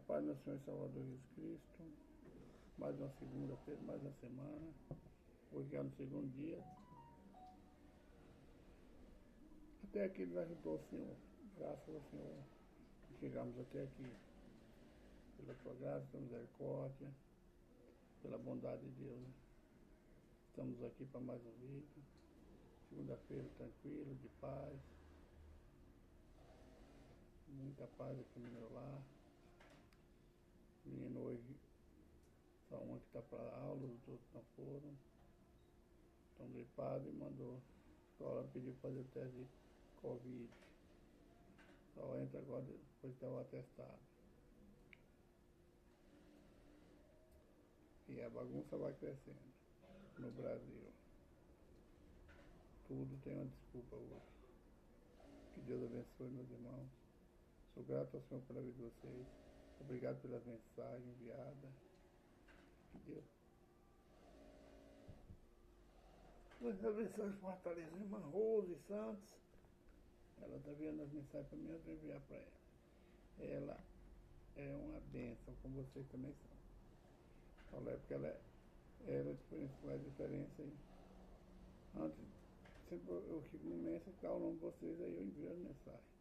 paz do Senhor e Salvador Jesus Cristo, mais uma segunda-feira, mais uma semana, hoje é no segundo dia. Até aqui nos ajudou o Senhor, graças ao Senhor, chegamos até aqui, pela tua graça, pela misericórdia, pela bondade de Deus. Estamos aqui para mais um vídeo, segunda-feira tranquilo, de paz, muita paz aqui no meu lar. O menino hoje, só uma que está para aula, os outros não foram. Estão gripados e mandou a escola pediu para fazer o teste de Covid. Só entra agora depois de ter o atestado. E a bagunça vai crescendo no Brasil. Tudo tem uma desculpa hoje. Que Deus abençoe, meus irmãos. Sou grato ao Senhor pela vida de vocês. Obrigado pelas mensagens enviadas. Que Deus abençoe e fortaleça a irmã Rose Santos. Ela está vendo as mensagens para mim, eu vou enviar para ela. Ela é uma bênção, como vocês também são. Falei porque ela faz diferença aí. Antes, sempre eu fico no mês, está o nome de vocês, aí eu envio as mensagens.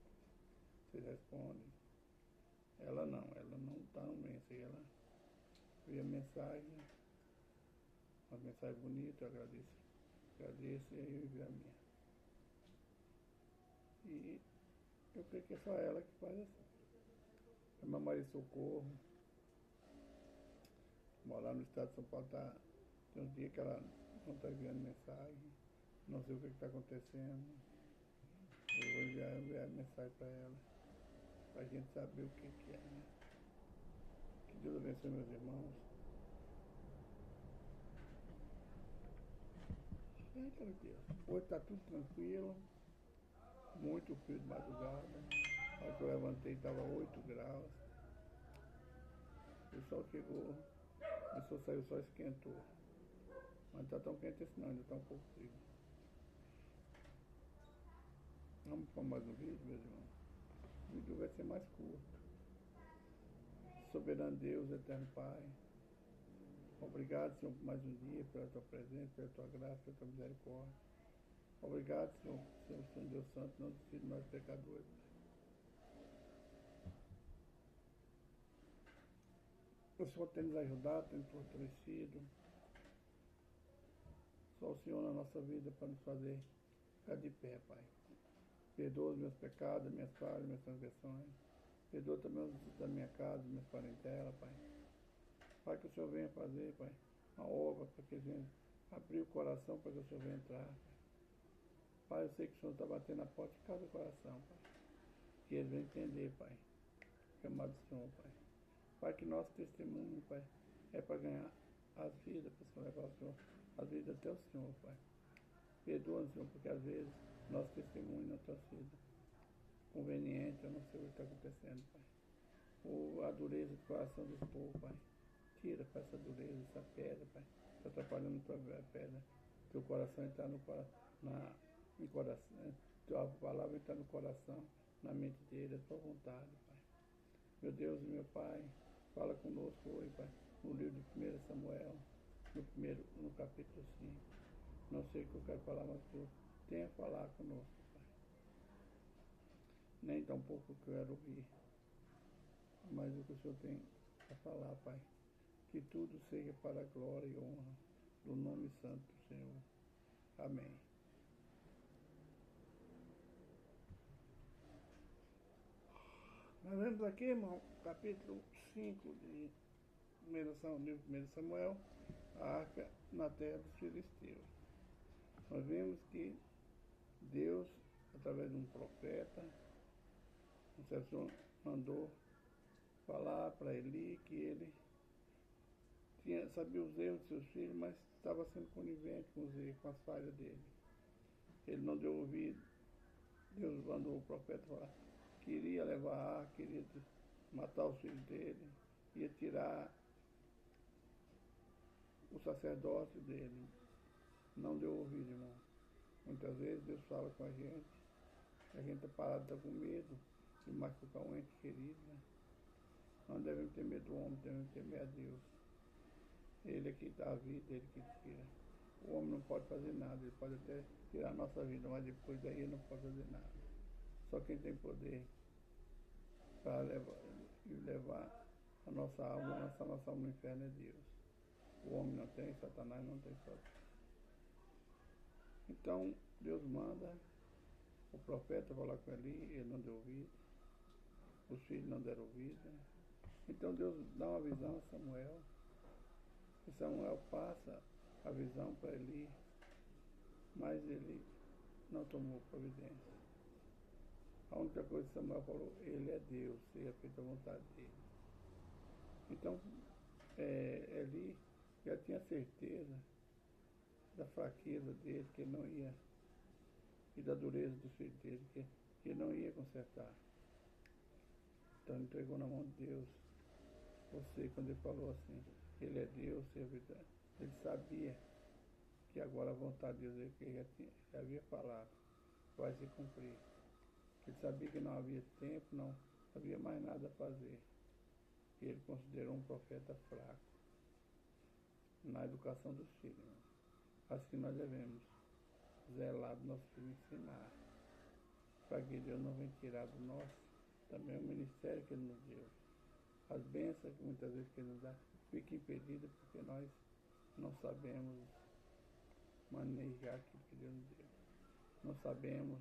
Vocês respondem. Ela não está no mês, ela envia mensagem, uma mensagem bonita, eu agradeço. Agradeço e aí eu envio a minha. E eu creio que é só ela que faz assim. A minha Maria Socorro, mora lá no estado de São Paulo, tem uns dias que ela não está enviando mensagem, não sei o que está acontecendo. Eu vou enviar mensagem para ela, para a gente saber o que é, né? Que Deus abençoe meus irmãos. Eita Deus. Hoje está tudo tranquilo, muito frio de madrugada. A hora que eu levantei estava 8 graus. O sol chegou, começou a sair, o sol esquentou. Mas não está tão quente assim não, ainda está um pouco frio. Vamos para mais um vídeo, meus irmãos. O vídeo vai ser mais curto. Soberano Deus, eterno Pai, obrigado, Senhor, por mais um dia, pela tua presença, pela tua graça, pela tua misericórdia. Obrigado, Senhor, Senhor Deus Santo, não desfile de nós pecadores. O Senhor tem nos ajudado, tem nos fortalecido. Só o Senhor na nossa vida para nos fazer ficar de pé, Pai. Perdoa os meus pecados, minhas falhas, minhas transgressões. Perdoa também os da minha casa, minhas parentelas, Pai. Pai, que o Senhor venha fazer, Pai, uma obra para que eles venham abrir o coração para que o Senhor venha entrar, Pai. Pai, eu sei que o Senhor está batendo na porta de cada coração, Pai. Que eles venham entender, Pai, que amado Senhor, Pai. Pai, que nosso testemunho, Pai, é para ganhar as vidas, para o Senhor levar o Senhor, as vidas até o Senhor, Pai. Perdoa, Senhor, porque às vezes nosso testemunho não está sendo conveniente, eu não sei o que está acontecendo, Pai. Ou a dureza do coração desse povo, Pai. Tira, Pai, essa dureza, essa pedra, Pai. Está atrapalhando a tua pedra. Teu coração entrar no coração. Tua palavra entrar no coração, na mente dele, a tua vontade, Pai. Meu Deus e meu Pai, fala conosco hoje, Pai, no livro de 1 Samuel, no capítulo 5. Não sei o que eu quero falar, mas tu tenha a falar conosco, Pai. Nem tão pouco que eu quero ouvir, mas o que o Senhor tem a falar, Pai. Que tudo seja para a glória e honra do nome santo do Senhor. Amém. Nós vemos aqui, irmão, capítulo 5 de 1 Samuel, a arca na terra dos filisteus. Nós vemos que Deus, através de um profeta, o Senhor mandou falar para Eli que ele sabia os erros de seus filhos, mas estava sendo conivente com os erros, com as falhas dele. Ele não deu ouvido. Deus mandou o profeta falar que iria levar a arca, queria matar os filhos dele, ia tirar o sacerdócio dele. Não deu ouvido, irmão. Muitas vezes Deus fala com a gente está parado, está com medo de machucar um ente querido, né? Não devemos ter medo do homem, devemos temer a Deus. Ele é que dá a vida, ele que tira. O homem não pode fazer nada, ele pode até tirar a nossa vida, mas depois daí ele não pode fazer nada. Só quem tem poder para levar a nossa alma, lançar a nossa alma no inferno é Deus. O homem não tem, Satanás não tem poder. Então, Deus manda o profeta falar com ele não deu ouvido. Os filhos não deram ouvido. Então Deus dá uma visão a Samuel. E Samuel passa a visão para Eli, mas ele não tomou providência. A única coisa que Samuel falou, ele é Deus, ele é feito a vontade dele. Então, Eli já tinha certeza da fraqueza dele, que ele não ia, e da dureza dos filhos dele, que ele não ia consertar. Então ele entregou na mão de Deus. Você, quando ele falou assim, ele é Deus, ele sabia que agora a vontade de Deus, que ele já havia falado, vai se cumprir. Ele sabia que não havia tempo, não havia mais nada a fazer. E ele considerou um profeta fraco na educação dos filhos. Assim nós devemos zelar do nosso filho, ensinar, para que Deus não venha tirar do nosso também o ministério que Ele nos deu. As bênçãos que muitas vezes que Ele nos dá ficam impedidas porque nós não sabemos manejar aquilo que Deus nos deu. Não sabemos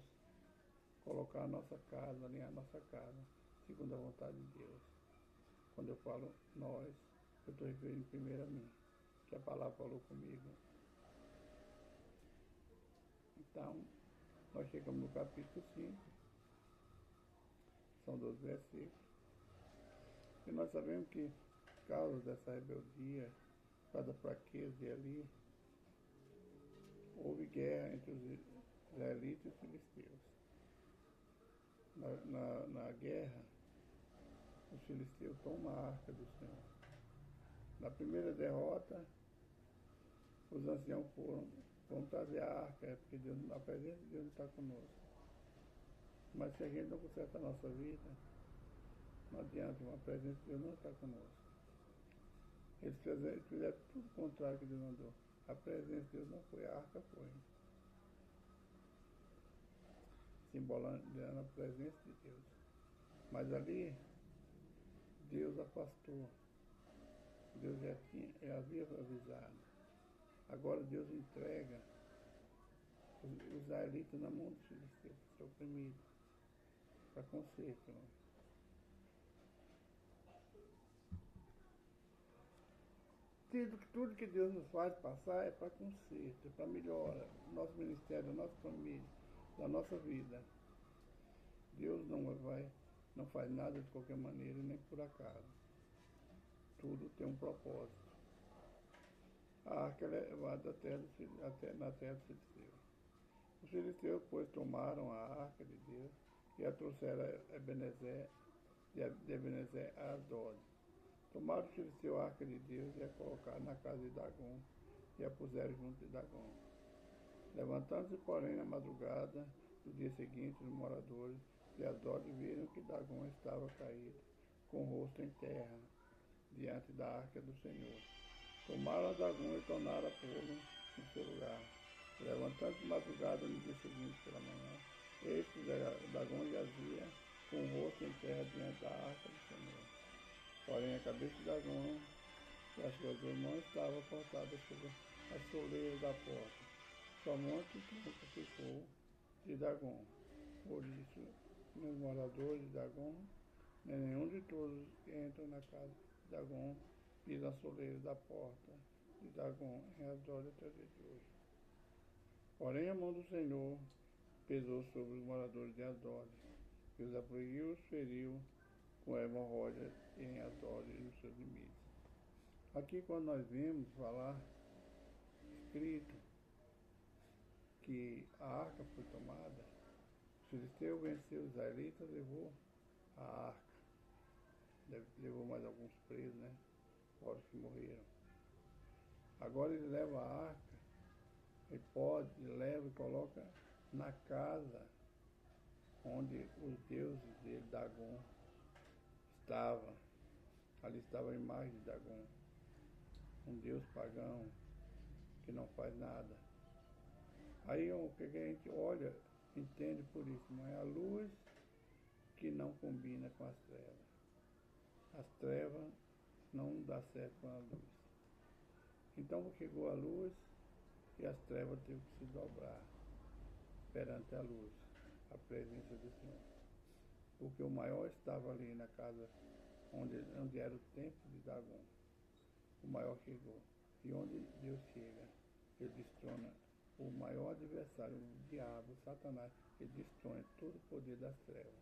colocar a nossa casa, alinhar a nossa casa, segundo a vontade de Deus. Quando eu falo nós, eu estou referindo primeiro a mim, que a palavra falou comigo. Então, nós chegamos no capítulo 5, são 12 versículos, e nós sabemos que, por causa dessa rebeldia, por causa da fraqueza de Eli, houve guerra entre os israelitas e os filisteus. Na guerra, os filisteus tomam a arca do Senhor. Na primeira derrota, os anciãos foram trazer a arca, porque a presença de Deus está conosco. Mas se a gente não conserta a nossa vida, não adianta, a presença de Deus não está conosco. Eles fizeram tudo o contrário que Deus mandou. A presença de Deus não foi, a arca foi. Simbolando a presença de Deus. Mas ali, Deus afastou. Deus já havia avisado. Agora Deus entrega os israelitas na mão dos filisteus, para ser oprimido, para conserto. Tudo que Deus nos faz passar é para conserto, é para melhora do nosso ministério, da nossa família, da nossa vida. Deus não faz nada de qualquer maneira, nem por acaso. Tudo tem um propósito. A arca é levada na terra dos filisteus. Os filisteus, pois, tomaram a arca de Deus e a trouxeram a Ebenezer a Asdod. Tomaram os filisteus a arca de Deus e a colocaram na casa de Dagom e a puseram junto de Dagom. Levantando-se, porém, na madrugada do dia seguinte, os moradores de Asdod viram que Dagom estava caído, com o rosto em terra, diante da arca do Senhor. Tomaram a Dagom e tornaram a pô-lo em seu lugar. Levantando-se de madrugada no dia seguinte pela manhã, eis que Dagom jazia com o rosto em terra diante da arca do Senhor. Porém, a cabeça de Dagom e as suas duas mãos estavam cortadas sobre as soleiras da porta. Somente o tronco ficou de Dagom. Por isso, nem os moradores de Dagom, nem nenhum de todos que entram na casa de Dagom pisa a soleira da porta de Dagom em Asdod até o dia de hoje. Porém, a mão do Senhor pesou sobre os moradores de Asdod, e os afligiu e os feriu com hemorroidas em Asdod e nos seus limites. Aqui, quando nós vemos falar escrito que a arca foi tomada, o filisteu venceu os israelitas, levou a arca. Levou mais alguns presos, né? Fora os que morreram. Agora ele leva a arca, ele leva e coloca na casa onde os deuses dele, Dagom, estavam. Ali estava a imagem de Dagon, um deus pagão que não faz nada. Aí o que a gente olha, entende por isso, não é a luz que não combina com as trevas. As trevas não dá certo com a luz. Então chegou a luz e as trevas teve que se dobrar perante a luz, a presença do Senhor. Porque o maior estava ali na casa onde era o templo de Dagon. O maior chegou. E onde Deus chega, ele destrona o maior adversário, o diabo, o Satanás, ele destrói todo o poder das trevas.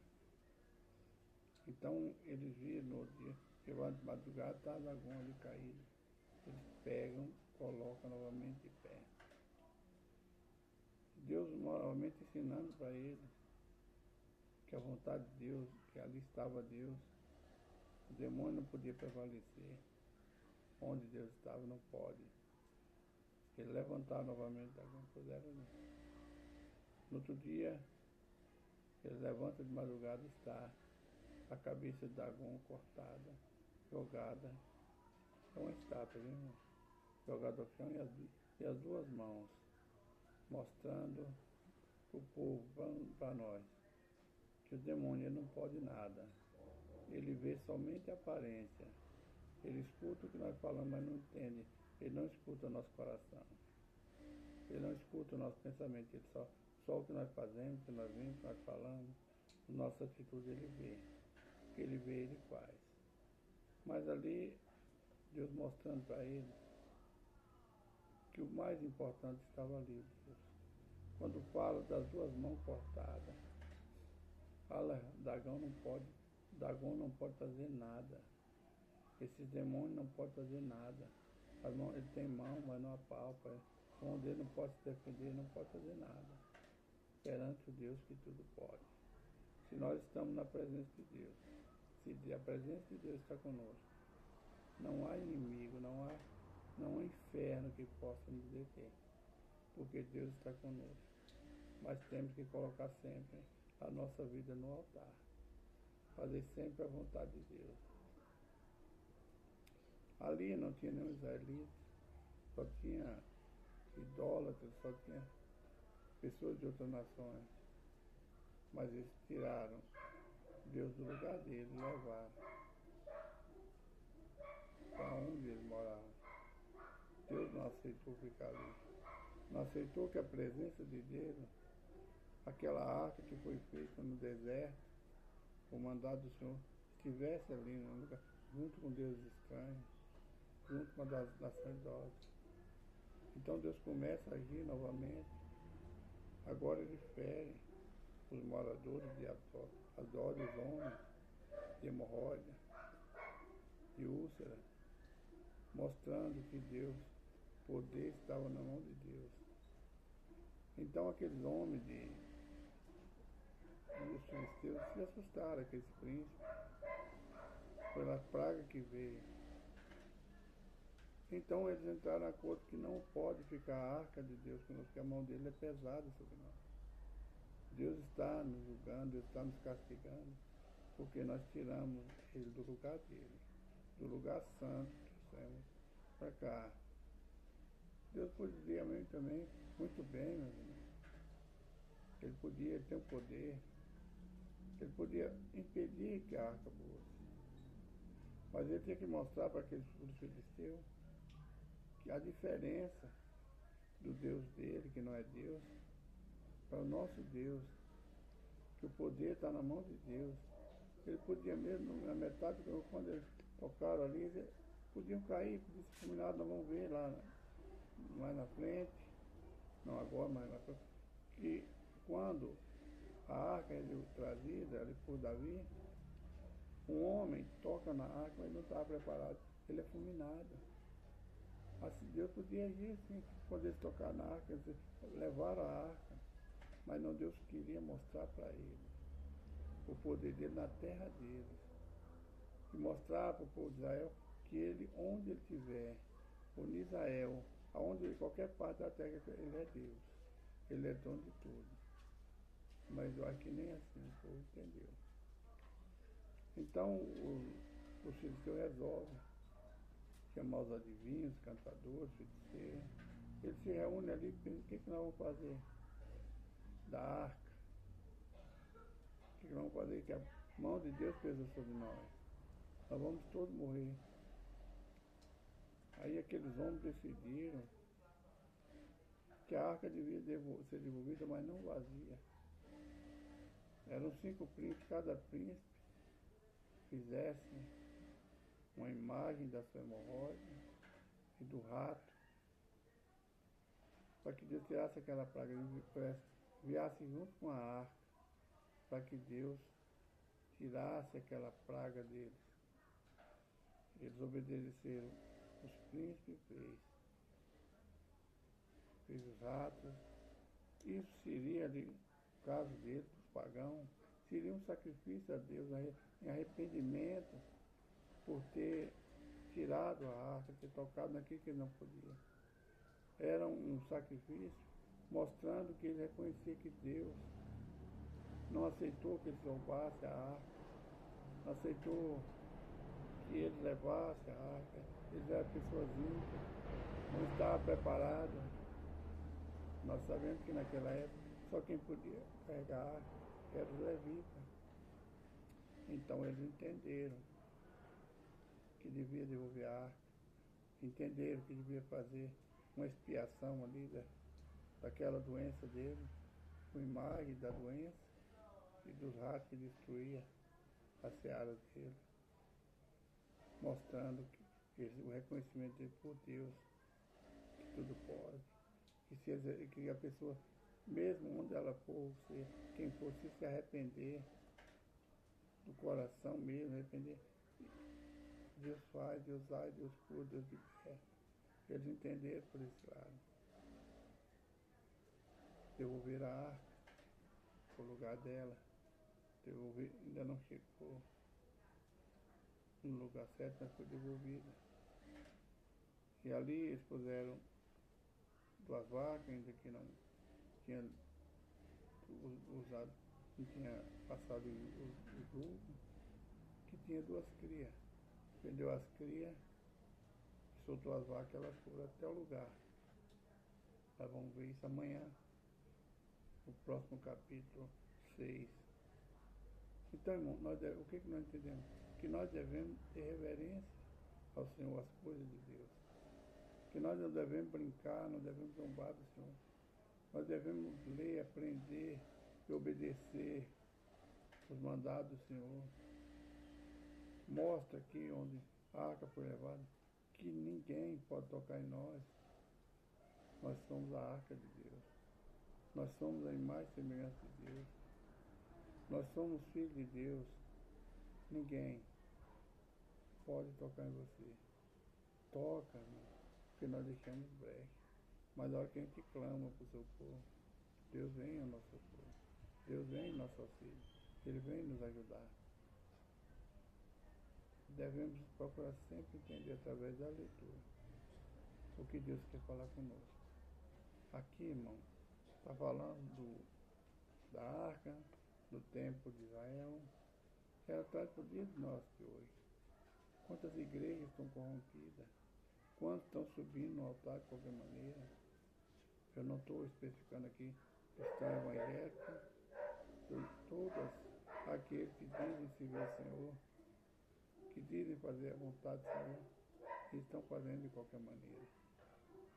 Então eles viram no dia, chegou de madrugada, está Dagon ali caído. Eles pegam, colocam novamente de pé. Deus novamente ensinando para ele que a vontade de Deus, que ali estava Deus, o demônio não podia prevalecer. Onde Deus estava não pode. Ele levantar novamente Dagon, puseram ali. No outro dia, ele levanta de madrugada e está a cabeça de Dagon cortada, jogada. É uma estátua, viu? Jogada ao chão e as duas mãos, mostrando para o povo, para nós, que o demônio ele não pode nada. Ele vê somente a aparência. Ele escuta o que nós falamos, mas não entende. Ele não escuta o nosso coração. Ele não escuta o nosso pensamento. Ele só o que nós fazemos, o que nós vimos, o que nós falamos, a nossa atitude ele vê. O que ele vê, ele faz. Mas ali, Deus mostrando para ele que o mais importante estava ali, Deus. Quando fala das duas mãos cortadas, fala, Dagon não pode fazer nada. Esses demônios não podem fazer nada. As mãos, ele tem mão, mas não apalpa. A mão dele não pode se defender, não pode fazer nada. Perante o Deus que tudo pode. Se nós estamos na presença de Deus, se a presença de Deus está conosco, não há inimigo, não há inferno que possa nos deter. Porque Deus está conosco. Mas temos que colocar sempre a nossa vida no altar. Fazer sempre a vontade de Deus. Ali não tinha nenhum israelita, só tinha idólatras, só tinha pessoas de outras nações. Mas eles tiraram Deus do lugar dele, levaram para onde eles moravam. Deus não aceitou ficar ali. Não aceitou que a presença de Deus, aquela arca que foi feita no deserto, o mandado do Senhor, estivesse ali no lugar, junto com deuses estranhos, junto com as nações idólatras. Então Deus começa a agir novamente. Agora ele fere os moradores de Ador, os homens de hemorroida, de úlcera, mostrando que Deus, o poder estava na mão de Deus. Então aqueles homens dos filisteus se assustaram, aqueles príncipes, pela praga que veio. Então eles entraram em acordo que não pode ficar a arca de Deus conosco, porque a mão dele é pesada sobre nós. Deus está nos julgando, Deus está nos castigando, porque nós tiramos ele do lugar dele, do lugar santo, trouxemos para cá. Deus poderia também, muito bem, meus irmãos. Ele tem o poder, ele podia impedir que a arca fosse. Mas ele tinha que mostrar para aqueles filisteus que a diferença do Deus dele, que não é Deus, para o nosso Deus, que o poder está na mão de Deus. Ele podia mesmo, na metade, quando eles tocaram ali, eles podiam cair, podiam ser fulminados, nós vamos ver lá mais na frente, não agora, mas na frente, que quando a arca é trazida ali por Davi, um homem toca na arca, mas não estava preparado, ele é fulminado. Assim, Deus podia agir assim, quando eles tocaram na arca, eles levaram a arca, mas não, Deus queria mostrar para ele o poder dele na terra deles, e mostrar para o povo de Israel que ele, onde ele estiver, ou em Israel, aonde qualquer parte da terra, ele é Deus, ele é dono de tudo. Mas eu acho que nem assim o povo entendeu. Então os filhos que eu resolvo, chamar os adivinhos, cantadores, feiticeiros. Eles se reúnem ali e pensam, o que nós vamos fazer da arca? O que nós vamos fazer? Que a mão de Deus pesa sobre nós. Nós vamos todos morrer. Aí aqueles homens decidiram que a arca devia ser devolvida, mas não vazia. Eram 5 príncipes, cada príncipe fizesse uma imagem da sua hemorroide e do rato, para que Deus tirasse aquela praga, viesse junto com a arca, para que Deus tirasse aquela praga deles. Eles obedeceram, os príncipes fez os ratos. Isso seria, no caso deles, dos pagãos, seria um sacrifício a Deus em arrependimento por ter tirado a arca, ter tocado naquilo que ele não podia. Era um sacrifício mostrando que ele reconhecia que Deus não aceitou que eles roubassem a arca, não aceitou que eles levassem a arca. Eles eram pessoas ímpias, não estavam preparados. Nós sabemos que naquela época só quem podia carregar a arca era os levitas. Então eles entenderam que devia devolver a arca, entenderam que devia fazer uma expiação ali daquela doença dele, com imagem da doença e dos ratos que destruía a seara dele, mostrando o reconhecimento dele por Deus, que tudo pode, que a pessoa, mesmo onde ela for, quem for, se arrepender do coração mesmo, arrepender, Deus faz, Deus vai, Deus cura, Deus libera. Eles entenderam por esse lado. Devolver a arca para o lugar dela. Devolver, ainda não chegou no lugar certo, mas foi devolvida. E ali eles puseram 2 vacas, ainda que não tinha usado, não tinha passado o jugo, que tinha 2 crias. Vendeu as crias, soltou as vacas, elas foram até o lugar. Nós vamos ver isso amanhã, no próximo capítulo 6. Então, irmão, o que nós entendemos? Que nós devemos ter reverência ao Senhor, às coisas de Deus. Que nós não devemos brincar, não devemos zombar do Senhor. Nós devemos ler, aprender e obedecer os mandados do Senhor. Mostra aqui onde a arca foi levada, que ninguém pode tocar em nós. Nós somos a arca de Deus. Nós somos a imagem e semelhança de Deus. Nós somos filhos de Deus. Ninguém pode tocar em você. Toca, irmão, porque nós deixamos brecha. Mas na hora que a gente clama para o seu povo, Deus vem ao nosso socorro. Deus vem em nosso auxílio. Ele vem nos ajudar. Devemos procurar sempre entender através da leitura o que Deus quer falar conosco. Aqui, irmão, está falando da arca, do templo de Israel, que ela traz para o dia de nós de hoje. Quantas igrejas estão corrompidas? Quantos estão subindo no altar de qualquer maneira? Eu não estou especificando aqui questão evangélica, todas aqueles que dizem servir ao Senhor, que dizem fazer a vontade do Senhor, e estão fazendo de qualquer maneira.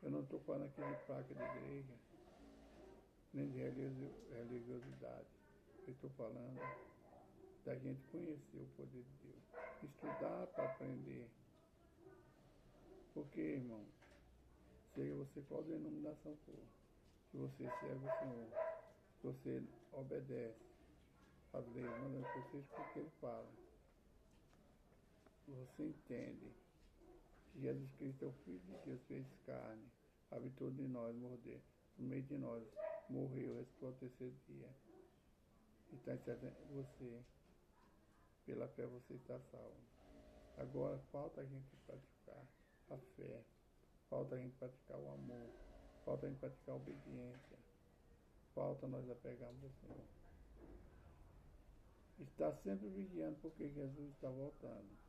Eu não estou falando aqui de placa de igreja, nem de religiosidade. Eu estou falando da gente conhecer o poder de Deus, estudar para aprender. Porque, irmão, seja você qual denominação for, se você serve o Senhor, se você obedece às leis, mandando que você escute o que ele fala, você entende que Jesus Cristo é o Filho de Deus, fez carne, habitou de nós, morder, no meio de nós, morreu, ressuscitou ao 3º dia. Então, você, pela fé, você está salvo. Agora, falta a gente praticar a fé, falta a gente praticar o amor, falta a gente praticar a obediência, falta nós apegarmos ao Senhor. Está sempre vigiando, porque Jesus está voltando.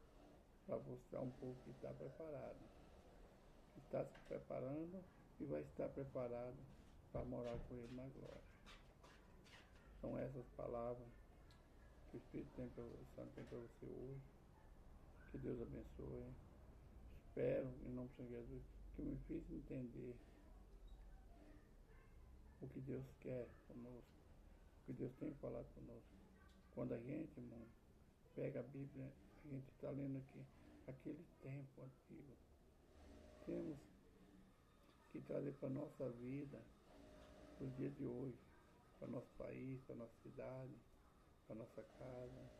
para mostrar um pouco que está preparado. Está se preparando e vai estar preparado para morar com Ele na glória. São essas palavras que o Espírito Santo tem para você hoje. Que Deus abençoe. Espero, em nome de Jesus, que me fiz entender o que Deus quer conosco, o que Deus tem falado conosco. Quando a gente, irmão, pega a Bíblia, a gente está lendo aqui aquele tempo antigo. Temos que trazer para a nossa vida, para os dias de hoje, para o nosso país, para a nossa cidade, para a nossa casa,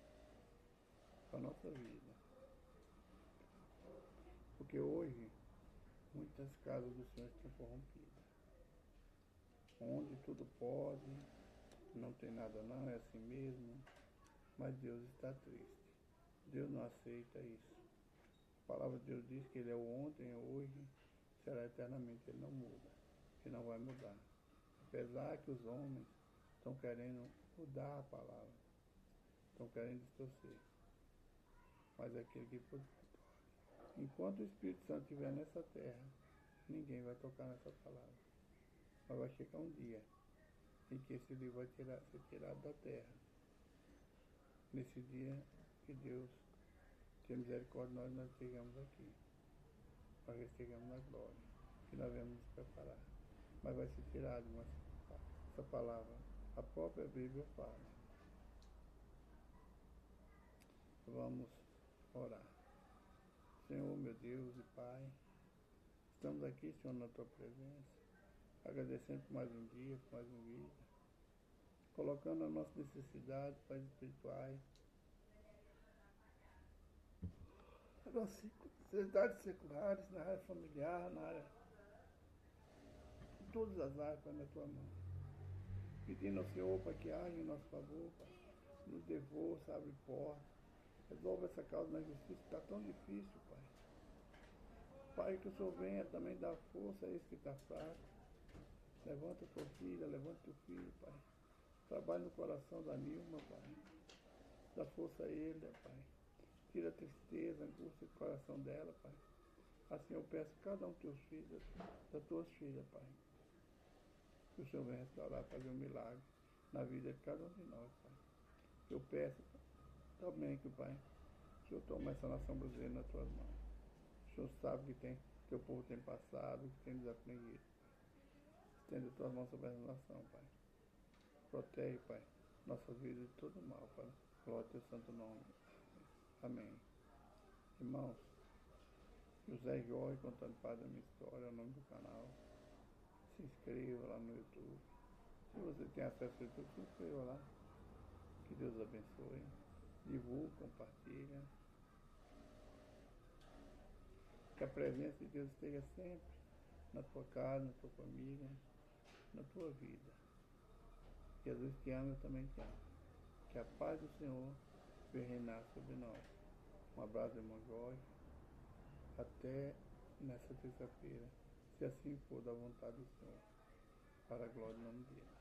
para a nossa vida. Porque hoje, muitas casas do Senhor estão corrompidas. Onde tudo pode, não tem nada não, é assim mesmo. Mas Deus está triste. Deus não aceita isso. A palavra de Deus diz que Ele é o ontem, é hoje, será eternamente. Ele não muda. Ele não vai mudar. Apesar que os homens estão querendo mudar a palavra, estão querendo distorcer. Mas aquele que pode. Enquanto o Espírito Santo estiver nessa terra, ninguém vai tocar nessa palavra. Mas vai chegar um dia em que esse livro vai ser tirado da terra. Nesse dia que Deus tenha misericórdia, nós chegamos aqui. Nós chegamos na glória, que nós vamos nos preparar. Mas vai ser tirado essa palavra. A própria Bíblia fala. Vamos orar. Senhor, meu Deus e Pai, estamos aqui, Senhor, na Tua presença, agradecendo por mais um dia, por mais um vídeo, colocando as nossas necessidades, Pai, espirituais, as nossas necessidades seculares, na área familiar, na área, em todas as áreas, Pai, na Tua mão. Pedindo ao Senhor, Pai, que haja em nosso favor, Pai, nos dê força, abre porta, resolva essa causa na justiça, que está tão difícil, Pai. Pai, que o Senhor venha também dar força a esse que está fraco. Levanta tua filha, levanta teu filho, Pai. Trabalhe no coração da Nilma, Pai. Dá força a ele, Pai. Tira a tristeza, a angústia do coração dela, Pai. Assim eu peço a cada um dos teus filhos, das tuas filhas, Pai. Que o Senhor venha restaurar, fazer um milagre na vida de cada um de nós, Pai. Eu peço também que, Pai, o Senhor tome essa nação brasileira nas tuas mãos. O Senhor sabe que o povo tem passado, que tem desaprendido. Estende as tuas mãos sobre essa nação, Pai. Protege, Pai, nossas vidas de todo mal, Pai. Glória ao teu santo nome. Amém. Irmãos, José Jorge contando parte da minha história, é o nome do canal. Se inscreva lá no YouTube. Se você tem acesso ao YouTube, se inscreva lá. Que Deus abençoe. Divulgue, compartilha. Que a presença de Deus esteja sempre na tua casa, na tua família, na tua vida. Jesus te ama, eu também te amo. Que a paz do Senhor venha reinar sobre nós. Um abraço, irmão Jorge. Até nessa terça-feira, se assim for da vontade do Senhor, para a glória do nome dele.